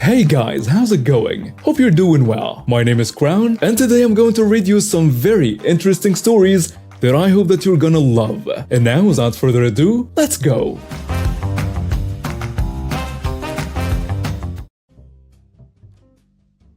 Hey guys, how's it going? Hope you're doing well. My name is Crown, and today I'm going to read you some very interesting stories that I hope that you're gonna love. And now, without further ado, let's go!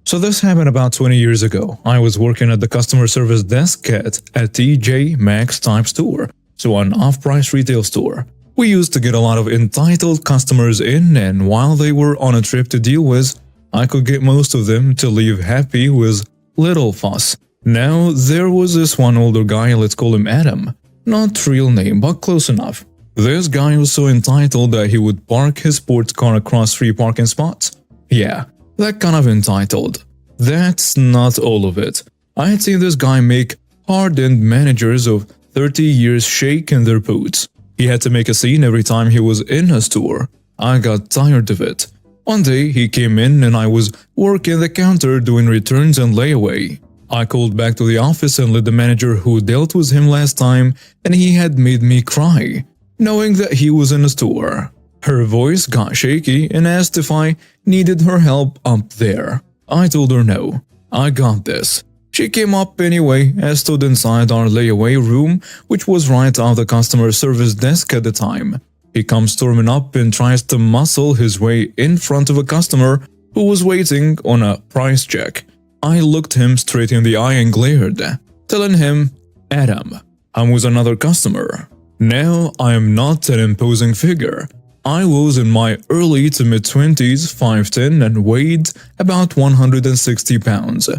So this happened about 20 years ago. I was working at the customer service desk at a TJ Maxx type store, so an off-price retail store. We used to get a lot of entitled customers in, and while they were on a trip to deal with, I could get most of them to leave happy with little fuss. Now, there was this one older guy, let's call him Adam. Not real name, but close enough. This guy was so entitled that he would park his sports car across 3 parking spots. Yeah, that kind of entitled. That's not all of it. I had seen this guy make hardened managers of 30 years shake in their boots. He had to make a scene every time he was in a store. I got tired of it. One day, he came in and I was working the counter doing returns and layaway. I called back to the office and let the manager who dealt with him last time, and he had made me cry, knowing that he was in a store. Her voice got shaky and asked if I needed her help up there. I told her no. I got this. She came up anyway and stood inside our layaway room, which was right off the customer service desk at the time. He comes storming up and tries to muscle his way in front of a customer who was waiting on a price check. I looked him straight in the eye and glared, telling him, "Adam, I'm with another customer." Now, I am not an imposing figure. I was in my early to mid-20s, 5'10", and weighed about 160 pounds.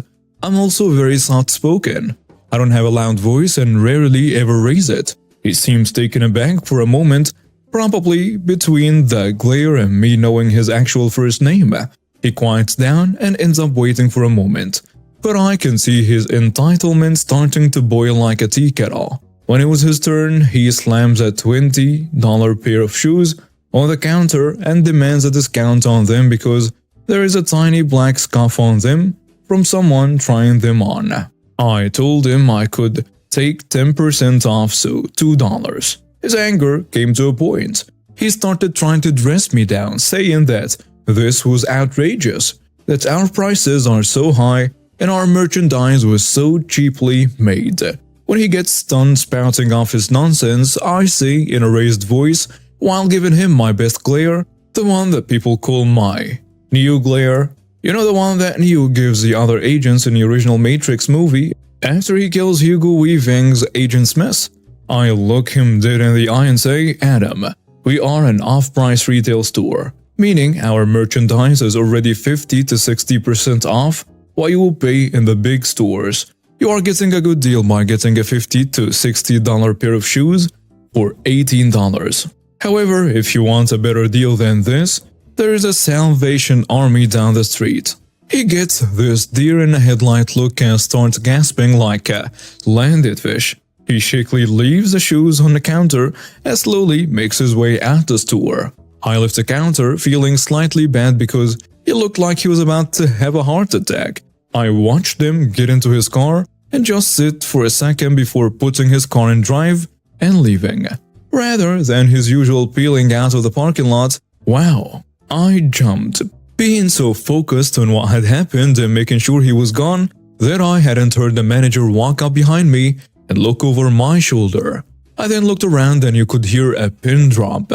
I'm also very soft-spoken. I don't have a loud voice and rarely ever raise it. He seems taken aback for a moment, probably between the glare and me knowing his actual first name. He quiets down and ends up waiting for a moment. But I can see his entitlement starting to boil like a tea kettle. When it was his turn, he slams a $20 pair of shoes on the counter and demands a discount on them because there is a tiny black scuff on them from someone trying them on. I told him I could take 10% off, so $2. His anger came to a point. He started trying to dress me down, saying that this was outrageous, that our prices are so high and our merchandise was so cheaply made. When he gets done spouting off his nonsense, I say in a raised voice, while giving him my best glare, the one that people call my Neo glare. You know, the one that Neo gives the other agents in the original Matrix movie after he kills Hugo Weaving's Agent Smith. I look him dead in the eye and say, "Adam, we are an off-price retail store, meaning our merchandise is already 50 to 60% off what you will pay in the big stores. You are getting a good deal by getting a $50 to $60 pair of shoes for $18. However, if you want a better deal than this, there is a Salvation Army down the street." He gets this deer-in-the-headlight look and starts gasping like a landed fish. He shakily leaves the shoes on the counter and slowly makes his way out the store. I left the counter feeling slightly bad because he looked like he was about to have a heart attack. I watched him get into his car and just sit for a second before putting his car in drive and leaving. Rather than his usual peeling out of the parking lot, wow, I jumped, being so focused on what had happened and making sure he was gone that I hadn't heard the manager walk up behind me and look over my shoulder. I then looked around and you could hear a pin drop.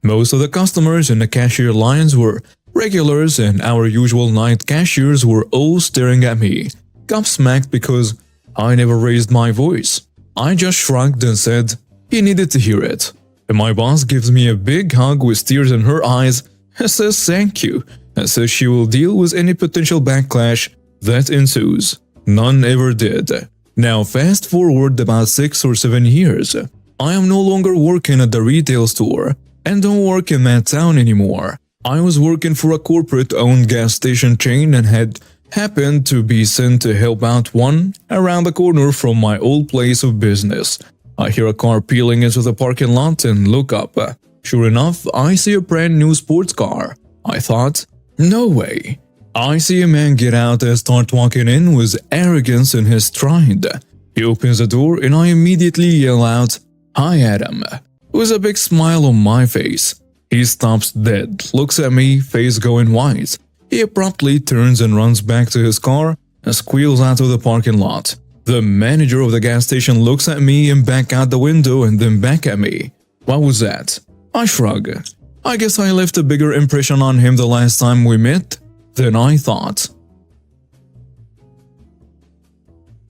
Most of the customers in the cashier lines were regulars and our usual night cashiers were all staring at me, gobsmacked because I never raised my voice. I just shrugged and said he needed to hear it. And my boss gives me a big hug with tears in her eyes and says thank you, and says she will deal with any potential backlash that ensues. None ever did. Now fast forward about 6 or 7 years. I am no longer working at the retail store and don't work in that town anymore. I was working for a corporate-owned gas station chain and had happened to be sent to help out one around the corner from my old place of business. I hear a car peeling into the parking lot and look up. Sure enough, I see a brand new sports car. I thought, no way. I see a man get out and start walking in with arrogance in his stride. He opens the door and I immediately yell out, "Hi Adam," with a big smile on my face. He stops dead, looks at me, face going white. He abruptly turns and runs back to his car and squeals out of the parking lot. The manager of the gas station looks at me and back out the window and then back at me. What was that? I shrug. I guess I left a bigger impression on him the last time we met than I thought.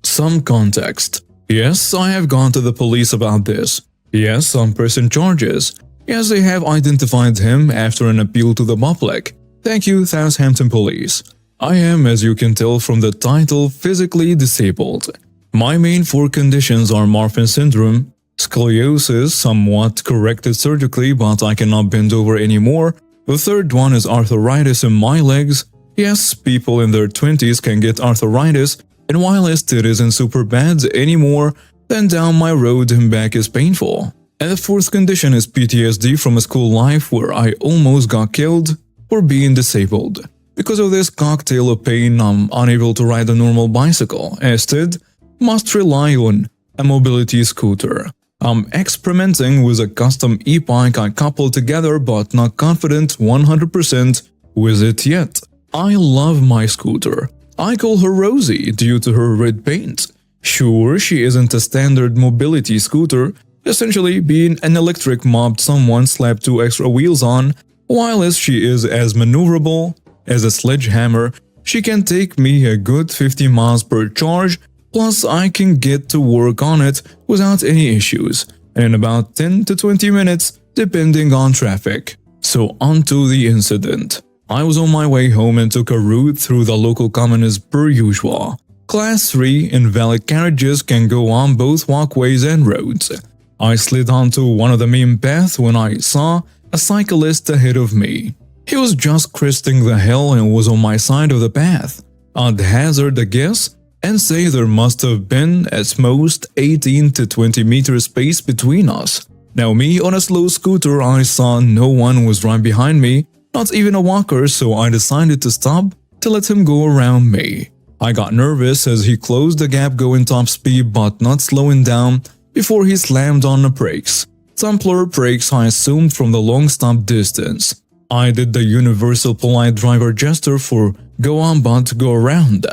Some context. Yes, I have gone to the police about this. Yes, some pressing charges. Yes, they have identified him after an appeal to the public. Thank you, Southampton Police. I am, as you can tell from the title, physically disabled. My main 4 conditions are Marfan syndrome, scoliosis, somewhat corrected surgically but I cannot bend over anymore. The third one is arthritis in my legs. Yes, people in their 20s can get arthritis, and whilst it isn't super bad anymore, then down my road and back is painful. And the fourth condition is PTSD from a school life where I almost got killed for being disabled. Because of this cocktail of pain, I'm unable to ride a normal bicycle. Instead, must rely on a mobility scooter. I'm experimenting with a custom e-bike I coupled together but not confident 100% with it yet. I love my scooter. I call her Rosie due to her red paint. Sure, she isn't a standard mobility scooter, essentially being an electric mob someone slapped 2 extra wheels on, while she is as maneuverable as a sledgehammer. She can take me a good 50 miles per charge, plus I can get to work on it without any issues, in about 10 to 20 minutes depending on traffic. So on to the incident. I was on my way home and took a route through the local common as per usual. Class 3 invalid carriages can go on both walkways and roads. I slid onto one of the main paths when I saw a cyclist ahead of me. He was just cresting the hill and was on my side of the path. I'd hazard a guess and say there must have been at most 18 to 20 meters space between us. Now me on a slow scooter, I saw no one was right behind me, not even a walker, so I decided to stop to let him go around me. I got nervous as he closed the gap going top speed but not slowing down before he slammed on the brakes. Tumbler brakes I assumed from the long stop distance. I did the universal polite driver gesture for go on but go around.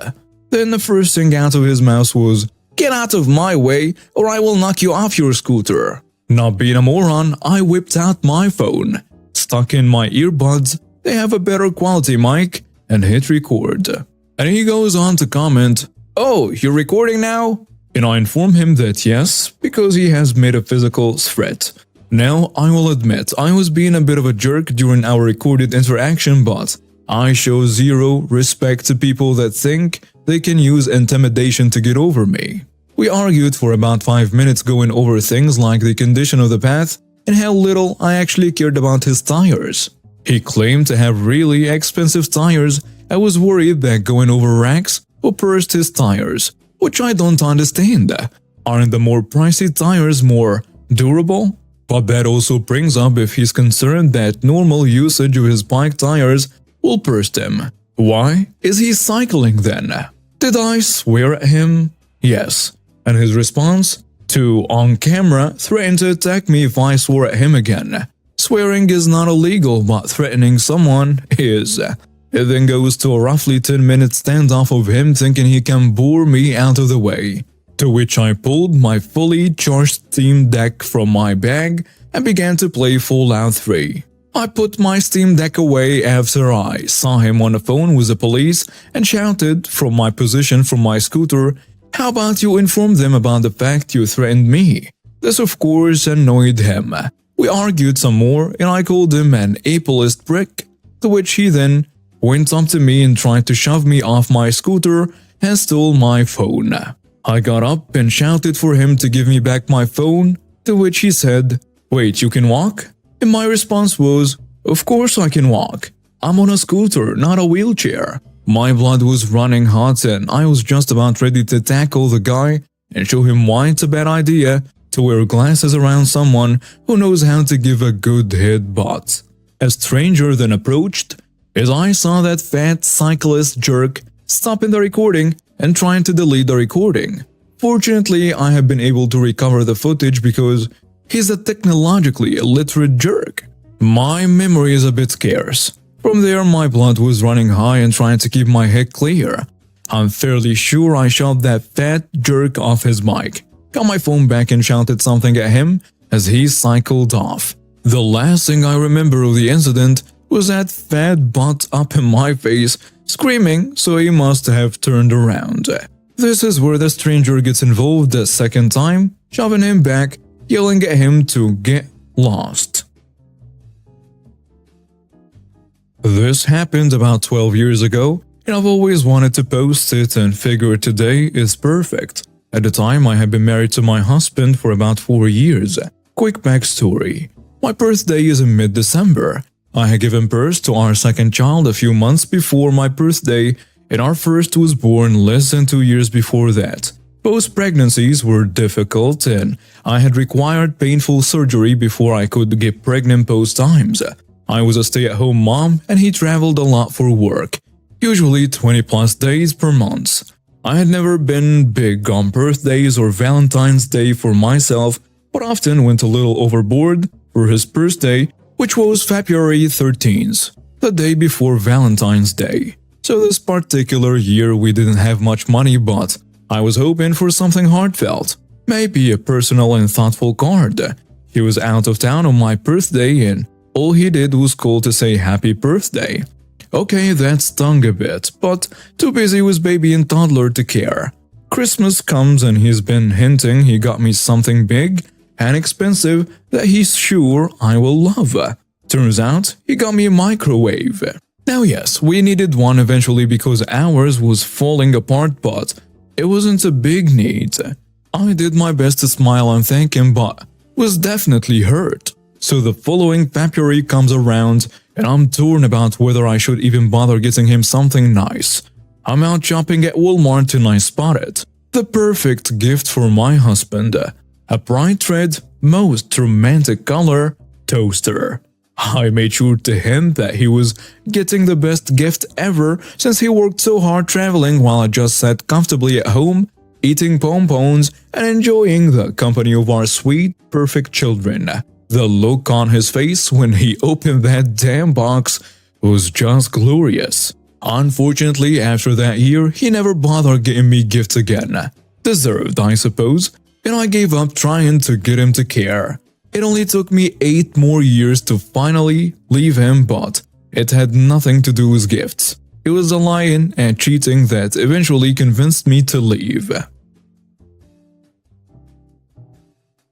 Then the first thing out of his mouth was, "Get out of my way or I will knock you off your scooter." Not being a moron, I whipped out my phone, stuck in my earbuds, they have a better quality mic, and hit record. And he goes on to comment, "Oh, you're recording now?" And I inform him that yes, because he has made a physical threat. Now, I will admit, I was being a bit of a jerk during our recorded interaction, but I show zero respect to people that think they can use intimidation to get over me. We argued for about 5 minutes going over things like the condition of the path and how little I actually cared about his tires. He claimed to have really expensive tires. I was worried that going over racks would burst his tires, which I don't understand. Aren't the more pricey tires more durable? But that also brings up if he's concerned that normal usage of his bike tires will burst him. Why is he cycling then? Did I swear at him? Yes. And his response? To, on camera, threaten to attack me if I swore at him again. Swearing is not illegal, but threatening someone is. It then goes to a roughly 10-minute standoff of him thinking he can bore me out of the way. To which I pulled my fully charged Steam Deck from my bag and began to play Fallout 3. I put my Steam Deck away after I saw him on the phone with the police and shouted from my position from my scooter, "How about you inform them about the fact you threatened me?" This of course annoyed him. We argued some more and I called him an ableist prick, to which he then went up to me and tried to shove me off my scooter and stole my phone. I got up and shouted for him to give me back my phone, to which he said, "Wait, you can walk?" And my response was, "Of course I can walk. I'm on a scooter, not a wheelchair." My blood was running hot and I was just about ready to tackle the guy and show him why it's a bad idea to wear glasses around someone who knows how to give a good headbutt. A stranger then approached as I saw that fat cyclist jerk stopping the recording and trying to delete the recording. Fortunately, I have been able to recover the footage because he's a technologically illiterate jerk. My memory is a bit scarce. From there, my blood was running high and trying to keep my head clear. I'm fairly sure I shoved that fat jerk off his bike, got my phone back and shouted something at him as he cycled off. The last thing I remember of the incident was that fat butt up in my face, screaming, so he must have turned around. This is where the stranger gets involved the second time, shoving him back, yelling at him to get lost. This happened about 12 years ago, and I've always wanted to post it and figured today is perfect. At the time, I had been married to my husband for about 4 years. Quick backstory. My birthday is in mid-December. I had given birth to our second child a few months before my birthday, and our first was born less than 2 years before that. Both pregnancies were difficult, and I had required painful surgery before I could get pregnant both times. I was a stay-at-home mom, and he traveled a lot for work, usually 20+ days per month. I had never been big on birthdays or Valentine's Day for myself, but often went a little overboard for his birthday, which was February 13th, the day before Valentine's Day. So this particular year we didn't have much money, but I was hoping for something heartfelt, maybe a personal and thoughtful card. He was out of town on my birthday and all he did was call to say happy birthday. Okay, that stung a bit, but too busy with baby and toddler to care. Christmas comes and he's been hinting he got me something big and expensive that he's sure I will love. Turns out he got me a microwave. Now yes, we needed one eventually because ours was falling apart, but it wasn't a big need. I did my best to smile and thank him, but was definitely hurt. So the following February comes around and I'm torn about whether I should even bother getting him something nice. I'm out shopping at Walmart and I spotted the perfect gift for my husband, a bright red, most romantic color toaster. I made sure to hint that he was getting the best gift ever since he worked so hard traveling while I just sat comfortably at home, eating bonbons and enjoying the company of our sweet, perfect children. The look on his face when he opened that damn box was just glorious. Unfortunately, after that year, he never bothered getting me gifts again. Deserved, I suppose, and I gave up trying to get him to care. It only took me 8 more years to finally leave him, but it had nothing to do with gifts. It was the lying and cheating that eventually convinced me to leave.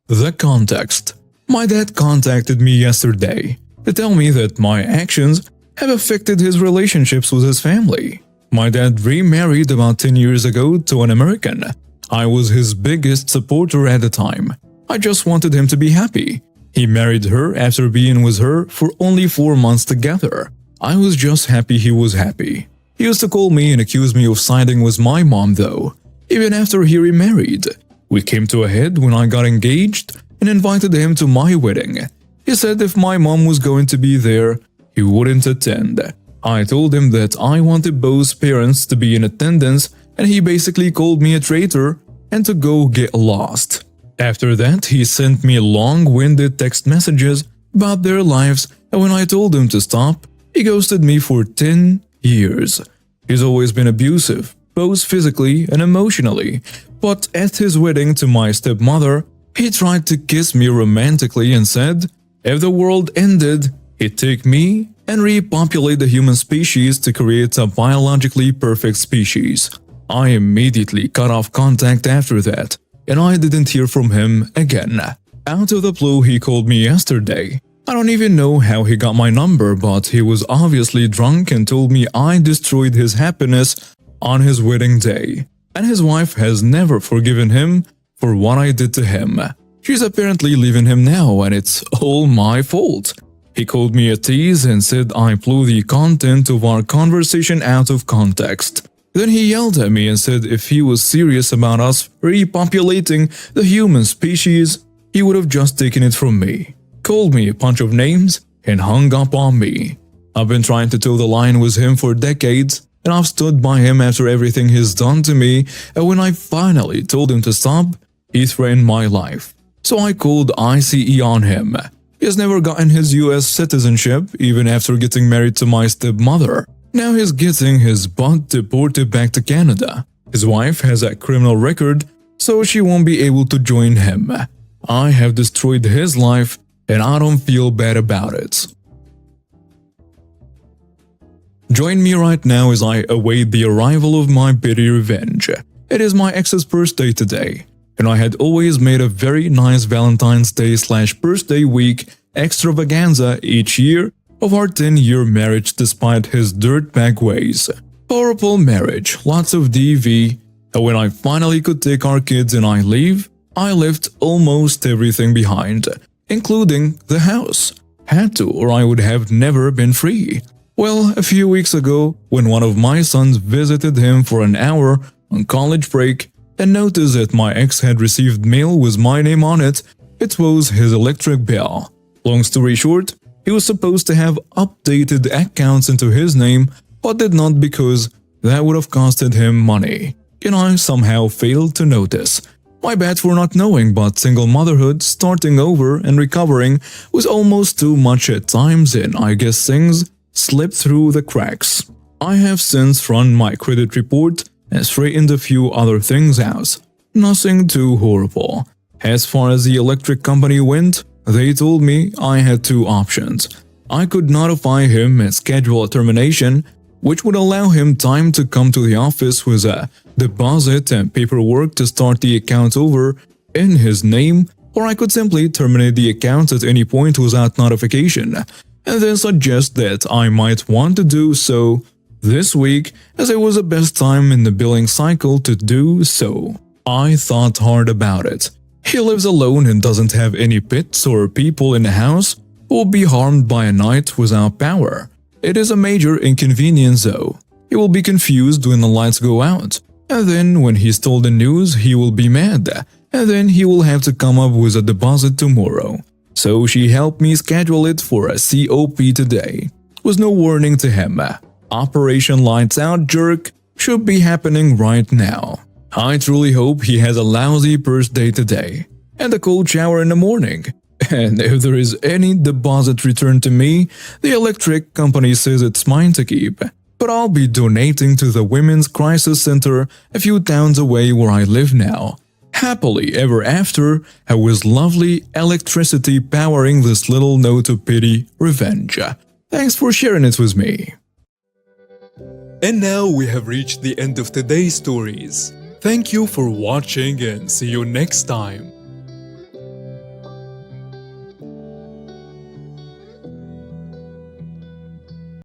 The context. My dad contacted me yesterday to tell me that my actions have affected his relationships with his family. My dad remarried about 10 years ago to an American. I was his biggest supporter at the time. I just wanted him to be happy. He married her after being with her for only 4 months together. I was just happy he was happy. He used to call me and accuse me of siding with my mom though, even after he remarried. We came to a head when I got engaged and invited him to my wedding. He said if my mom was going to be there, he wouldn't attend. I told him that I wanted both parents to be in attendance and he basically called me a traitor and to go get lost. After that, he sent me long-winded text messages about their lives, and when I told him to stop, he ghosted me for 10 years. He's always been abusive, both physically and emotionally, but at his wedding to my stepmother, he tried to kiss me romantically and said, if the world ended, he'd take me and repopulate the human species to create a biologically perfect species. I immediately cut off contact after that, and I didn't hear from him again. Out of the blue, he called me yesterday. I don't even know how he got my number, but he was obviously drunk and told me I destroyed his happiness on his wedding day. And his wife has never forgiven him for what I did to him. She's apparently leaving him now, and it's all my fault. He called me a tease and said I blew the content of our conversation out of context. Then he yelled at me and said if he was serious about us repopulating the human species, he would have just taken it from me, called me a bunch of names, and hung up on me. I've been trying to toe the line with him for decades, and I've stood by him after everything he's done to me, and when I finally told him to stop, he threatened my life. So I called ICE on him. He has never gotten his US citizenship even after getting married to my stepmother. Now he's getting his butt deported back to Canada. His wife has a criminal record, so she won't be able to join him. I have destroyed his life and I don't feel bad about it. Join me right now as I await the arrival of my petty revenge. It is my ex's birthday today, and I had always made a very nice Valentine's Day/birthday week extravaganza each year of our 10-year marriage despite his dirtbag ways. Horrible marriage, lots of DV, and when I finally could take our kids and I leave, I left almost everything behind, including the house. Had to, or I would have never been free. Well, a few weeks ago, when one of my sons visited him for an hour on college break and noticed that my ex had received mail with my name on it, it was his electric bill. Long story short, he was supposed to have updated accounts into his name, but did not because that would have costed him money. And I somehow failed to notice. My bad for not knowing, but single motherhood, starting over and recovering was almost too much at times, and I guess things slipped through the cracks. I have since run my credit report and straightened a few other things out. Nothing too horrible. As far as the electric company went, they told me I had two options. I could notify him and schedule a termination, which would allow him time to come to the office with a deposit and paperwork to start the account over in his name, or I could simply terminate the account at any point without notification, and then suggest that I might want to do so this week as it was the best time in the billing cycle to do so. I thought hard about it. He lives alone and doesn't have any pets or people in the house who will be harmed by a night without power. It is a major inconvenience though. He will be confused when the lights go out, and then when he's told the news he will be mad, and then he will have to come up with a deposit tomorrow. So she helped me schedule it for a COP today, with no warning to him. Operation Lights Out Jerk should be happening right now. I truly hope he has a lousy birthday today, and a cold shower in the morning. And if there is any deposit returned to me, the electric company says it's mine to keep. But I'll be donating to the Women's Crisis Center a few towns away where I live now. Happily ever after, and with lovely electricity powering this little note of pity, revenge. Thanks for sharing it with me. And now we have reached the end of today's stories. Thank you for watching and see you next time.